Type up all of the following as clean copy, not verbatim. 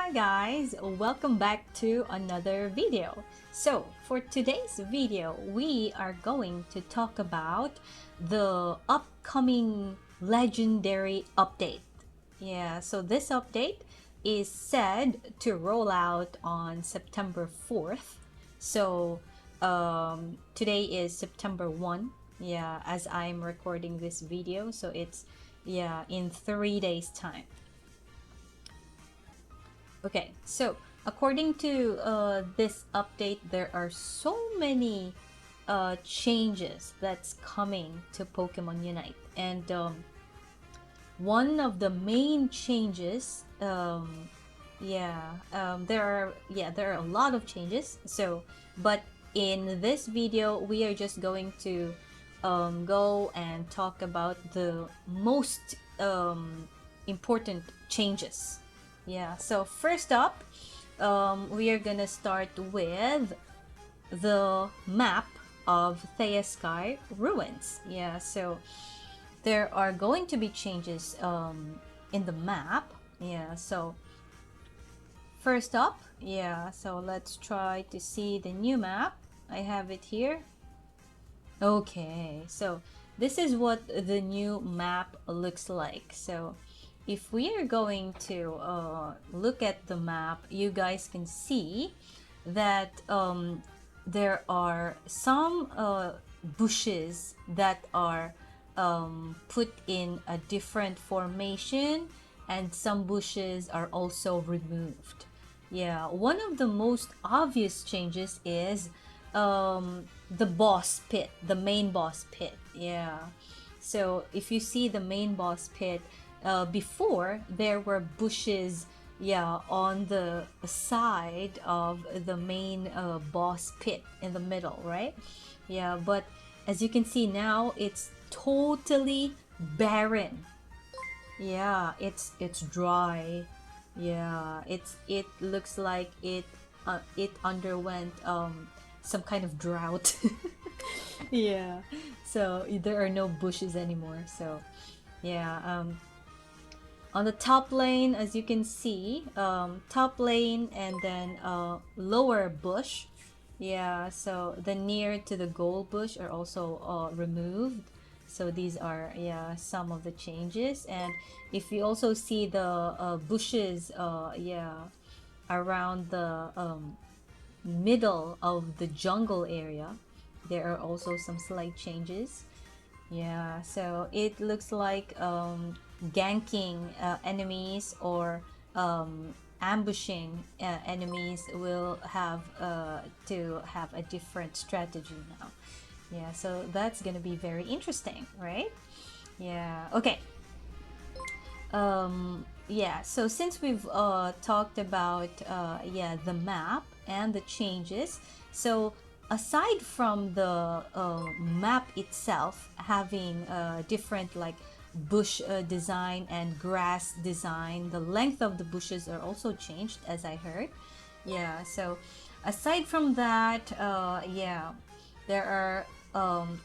Hi guys, welcome back to another video. So for today's video, we are going to talk about the upcoming legendary update. Yeah, so this update is said to roll out on September 4th. So today is September 1. Yeah, as I'm recording this video, so it's in 3 days time. Okay, so according to this update, there are so many changes that's coming to Pokemon Unite, and one of the main changes, there are a lot of changes. So, but in this video, we are just going to go and talk about the most important changes. Yeah, so first up, we are gonna start with the map of Theia Sky ruins. Yeah, so there are going to be changes in the map. Yeah, so first up, so let's try to see the new map. I have it here. Okay, so this is what the new map looks like. So if we are going to look at the map, you guys can see that there are some bushes that are put in a different formation, and some bushes are also removed. Yeah, one of the most obvious changes is the boss pit, the main boss pit. Yeah, so if you see the main boss pit, before there were bushes on the side of the main boss pit in the middle, right? Yeah, but as you can see now, it's totally barren. Yeah, it's dry. Yeah, it looks like it underwent some kind of drought. Yeah, so there are no bushes anymore. So yeah, on the top lane, as you can see, top lane and then lower bush. Yeah, so the near to the gold bush are also removed. So these are some of the changes. And if you also see the bushes around the middle of the jungle area, there are also some slight changes. Yeah, so it looks like ganking enemies or ambushing enemies will have to have a different strategy now. Yeah, so that's gonna be very interesting, right? Yeah, okay. So since we've talked about the map and the changes, so aside from the map itself having different like bush design and grass design, the length of the bushes are also changed, as I heard. Yeah, so aside from that, there are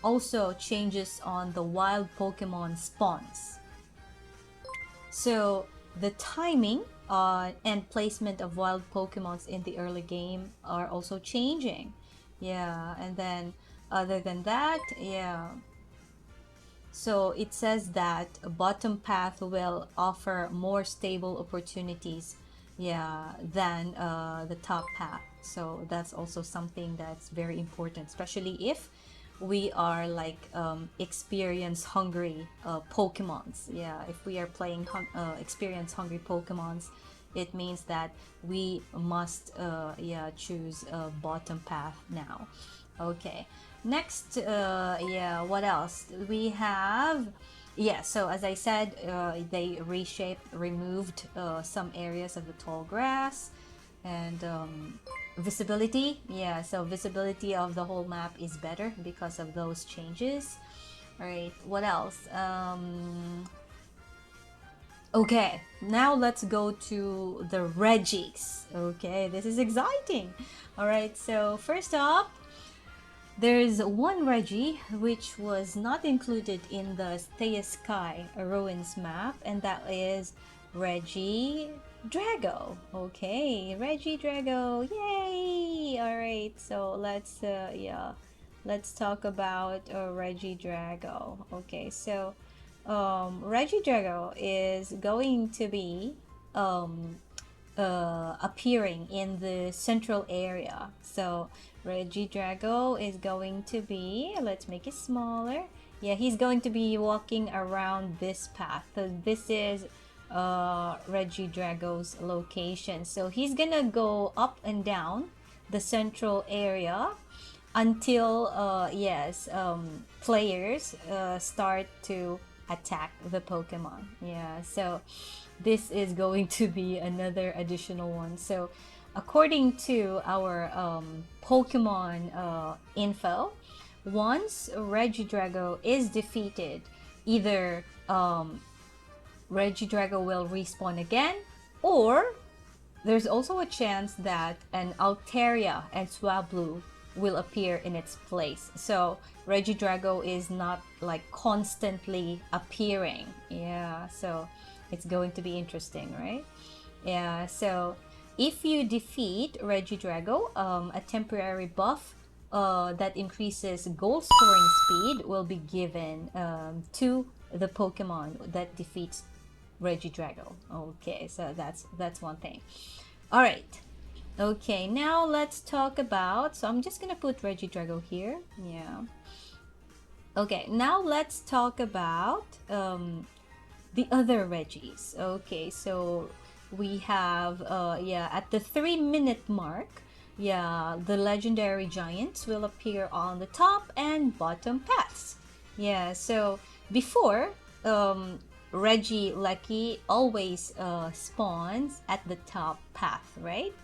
also changes on the wild Pokemon spawns. So the timing and placement of wild Pokemons in the early game are also changing. Yeah, and then other than that, so it says that a bottom path will offer more stable opportunities, than the top path. So that's also something that's very important, especially if we are like experience hungry Pokemons. Yeah, if we are playing experience hungry Pokemons, it means that we must choose a bottom path now. Okay, next, what else we have? Yeah, so as I said, they removed some areas of the tall grass, and visibility. Yeah, so visibility of the whole map is better because of those changes. All right, what else? Okay, now let's go to the Regis. Okay, this is exciting. All right, so first up, there's one Regi which was not included in the Theia Sky Ruins map, and that is Regieleki. Drago. Okay, regidrago. Yay! All right, so let's talk about regidrago. Okay, so regidrago is going to be um appearing in the central area. So regidrago is going to be, let's make it smaller. Yeah, he's going to be walking around this path. So this is regidrago's location. So he's gonna go up and down the central area until players start to attack the Pokemon. Yeah, so this is going to be another additional one. So according to our Pokemon info, once Regidrago is defeated, either Regidrago will respawn again, or there's also a chance that an Altaria and Swablu will appear in its place. So Regidrago is not like constantly appearing. Yeah, so it's going to be interesting, right? Yeah, so if you defeat Regidrago, a temporary buff that increases goal scoring speed will be given to the Pokemon that defeats Regidrago. Okay, so that's one thing. All right. Okay, now let's talk about. So I'm just gonna put Regidrago here. Yeah. Okay, now let's talk about the other Regis. Okay, so we have at the 3-minute mark, yeah, the legendary giants will appear on the top and bottom paths. Yeah, so before regieleki always spawns at the top path, right?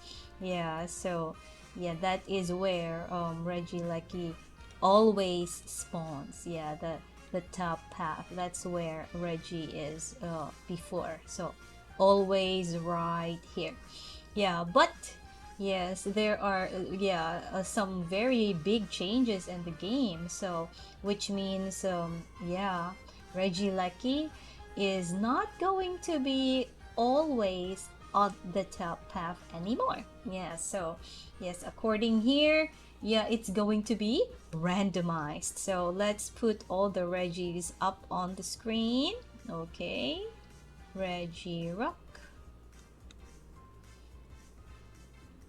Yeah, so yeah, that is where regieleki always spawns. Yeah, the top path, that's where Reggie is before, so always right here. Yeah, but yes, there are some very big changes in the game, so which means Regieleki is not going to be always on the top path anymore. Yeah, so yes, according here, yeah, it's going to be randomized. So let's put all the Regis up on the screen. Okay, regirock.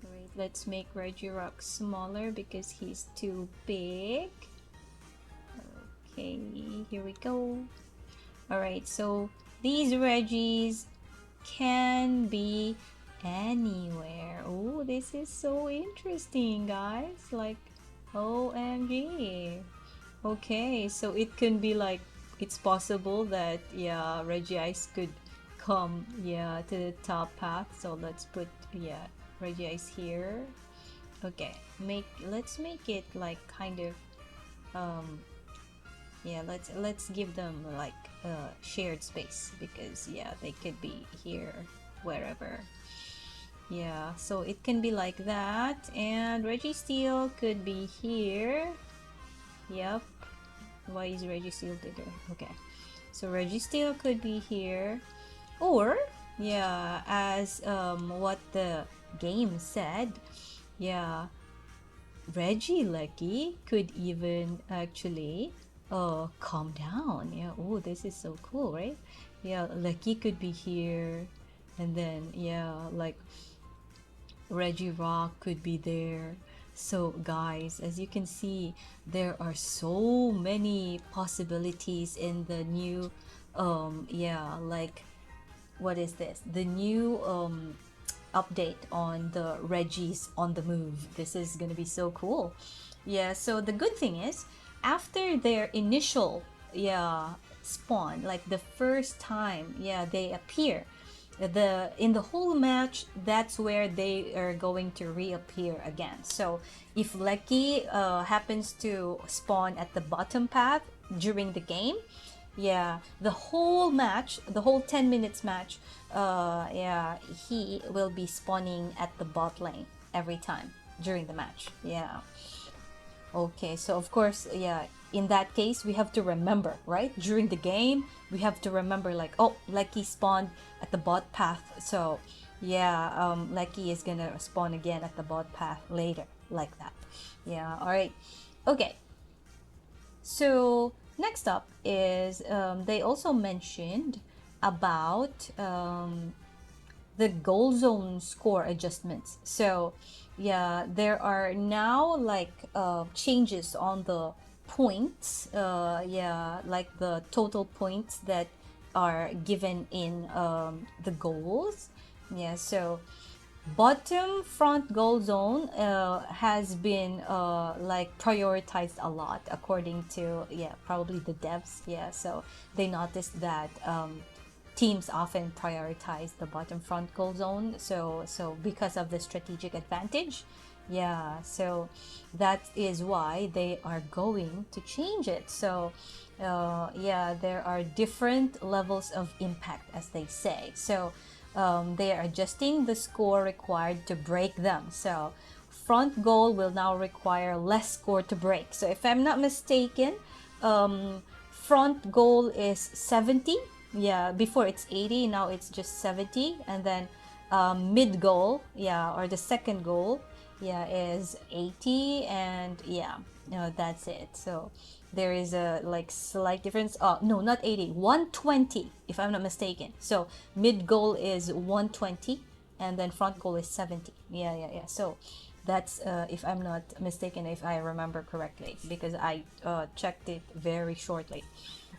Great, let's make regirock smaller because he's too big. Okay, here we go. All right, so these Regis can be anywhere. Oh, this is so interesting, guys. Like, OMG. Okay, so it can be like, it's possible that, yeah, Regice could come, yeah, to the top path. So let's put, yeah, Regice here. Okay, let's make it like kind of, yeah, let's give them like shared space, because yeah, they could be here wherever. Yeah, so it can be like that, and registeel could be here. Yep. Why is registeel bigger? Okay, so registeel could be here, or yeah, as what the game said, yeah, regieleki could even actually calm down. Yeah, oh, this is so cool, right? Yeah, Lecky could be here, and then yeah, like regirock could be there. So guys, as you can see, there are so many possibilities in the new like, what is this, the new update on the Regis on the move. This is gonna be so cool. Yeah, so the good thing is, after their initial spawn, like the first time they appear, in the whole match, that's where they are going to reappear again. So if Lecky happens to spawn at the bottom path during the game, yeah, the whole match, the whole 10 minutes match, he will be spawning at the bot lane every time during the match. Yeah. Okay, so of course, yeah, in that case, we have to remember, right? During the game, we have to remember like, oh, Lecky spawned at the bot path. So yeah, Lecky is gonna spawn again at the bot path later, like that. Yeah, all right. Okay, so next up is they also mentioned about the goal zone score adjustments. So yeah, there are now like changes on the points, yeah, like the total points that are given in the goals. Yeah, so bottom front goal zone has been like prioritized a lot according to, yeah, probably the devs. Yeah, so they noticed that teams often prioritize the bottom front goal zone, so because of the strategic advantage. Yeah, so that is why they are going to change it. So yeah, there are different levels of impact, as they say. So they are adjusting the score required to break them. So front goal will now require less score to break. So if I'm not mistaken, front goal is 70. Yeah, before it's 80, now it's just 70. And then mid goal, yeah, or the second goal, yeah, is 80. And yeah, that's it. So there is a like slight difference. Oh no, not 80, 120 if I'm not mistaken. So mid goal is 120 and then front goal is 70. Yeah. So that's if I'm not mistaken, if I remember correctly, because I checked it very shortly.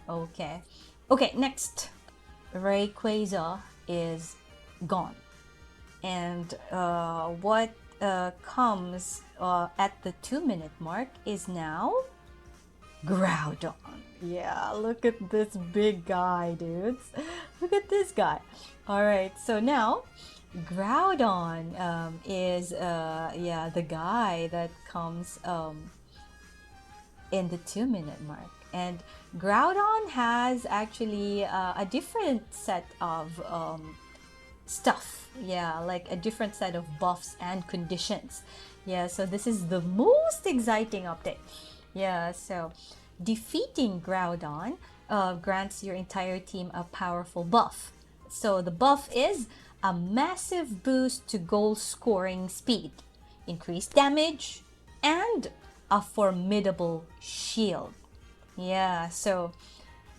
Okay, next, Rayquaza is gone, and what comes at the 2-minute mark is now Groudon. Yeah, look at this big guy, dudes. Look at this guy. All right, so now Groudon is yeah, the guy that comes in the 2-minute mark. And Groudon has actually a different set of stuff. Yeah, like a different set of buffs and conditions. Yeah, so this is the most exciting update. Yeah, so defeating Groudon grants your entire team a powerful buff. So the buff is a massive boost to goal scoring speed, increased damage, and a formidable shield. Yeah, so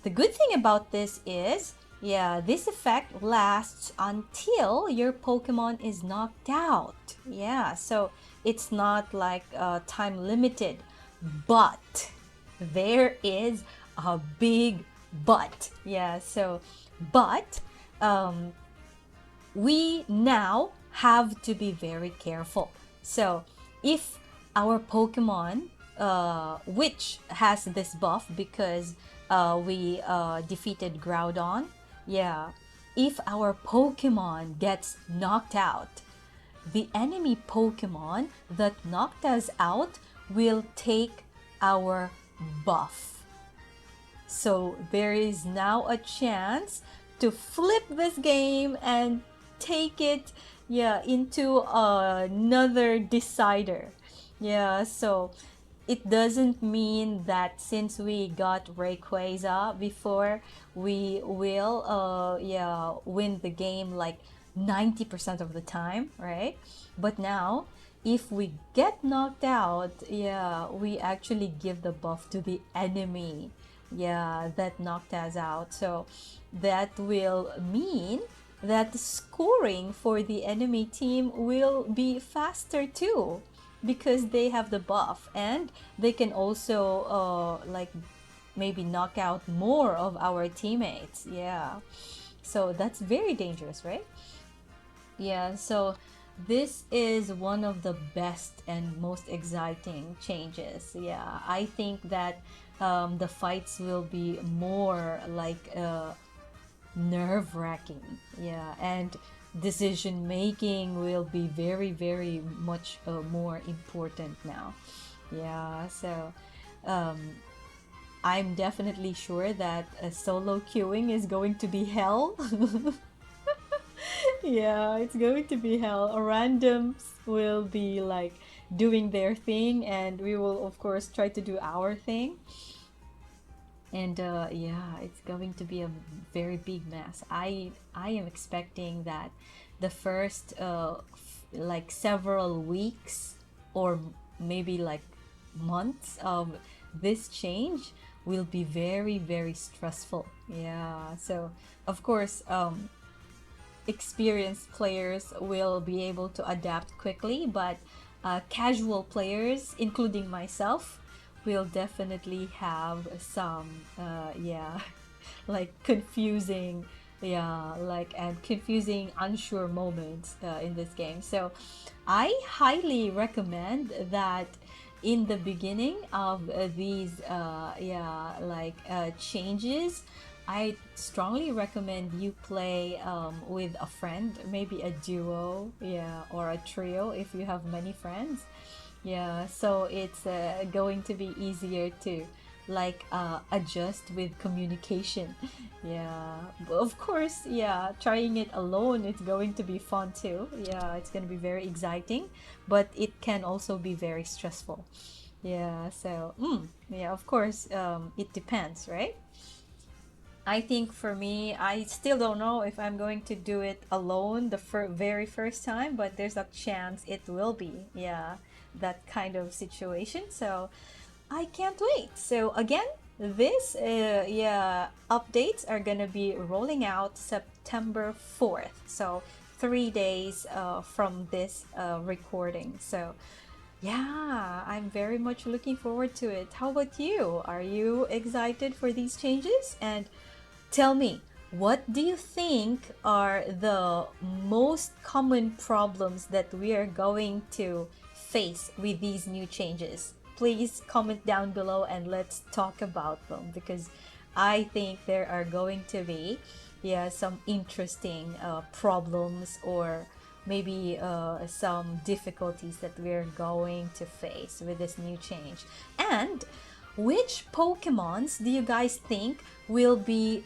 the good thing about this is, yeah, this effect lasts until your Pokemon is knocked out. Yeah, so it's not like time limited. But there is a big but. Yeah, so but we now have to be very careful. So if our Pokemon, which has this buff because we defeated Groudon, yeah, if our Pokemon gets knocked out, the enemy Pokemon that knocked us out will take our buff. So there is now a chance to flip this game and take it, yeah, into another decider. Yeah, so it doesn't mean that since we got Rayquaza before, we will yeah, win the game like 90% of the time, right? But now if we get knocked out, yeah, we actually give the buff to the enemy, yeah, that knocked us out. So that will mean that the scoring for the enemy team will be faster too, because they have the buff and they can also like maybe knock out more of our teammates. Yeah, so that's very dangerous, right? Yeah, so this is one of the best and most exciting changes. Yeah, I think that the fights will be more like nerve-wracking. Yeah, and decision making will be very, very much more important now. Yeah, so um, I'm definitely sure that solo queuing is going to be hell. Yeah, it's going to be hell. Randoms will be like doing their thing, and we will, of course, try to do our thing. And yeah, it's going to be a very big mess. I am expecting that the first like several weeks or maybe like months of this change will be very, very stressful. Yeah, so of course, experienced players will be able to adapt quickly, but casual players, including myself, will definitely have some, yeah, like confusing, yeah, like and confusing, unsure moments in this game. So I highly recommend that in the beginning of these yeah, like changes, I strongly recommend you play with a friend, maybe a duo, yeah, or a trio if you have many friends. Yeah, so it's going to be easier to like adjust with communication. Yeah, but of course, yeah, trying it alone, it's going to be fun too. Yeah, it's going to be very exciting, but it can also be very stressful. Yeah, so yeah, of course, it depends, right? I think for me, I still don't know if I'm going to do it alone the very first time, but there's a chance it will be. Yeah, that kind of situation. So I can't wait. So again, this yeah, updates are gonna be rolling out September 4th. So 3 days from this recording. So yeah, I'm very much looking forward to it. How about you? Are you excited for these changes? And tell me, what do you think are the most common problems that we are going to face with these new changes? Please comment down below and let's talk about them, because I think there are going to be, yeah, some interesting problems, or maybe some difficulties that we're going to face with this new change. And which Pokemons do you guys think will be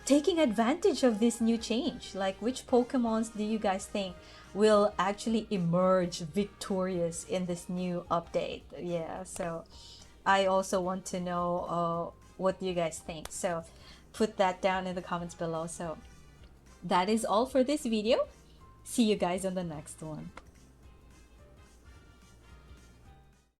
taking advantage of this new change? Like, which Pokemons do you guys think will actually emerge victorious in this new update? Yeah, so I also want to know what you guys think. So put that down in the comments below. So that is all for this video. See you guys on the next one.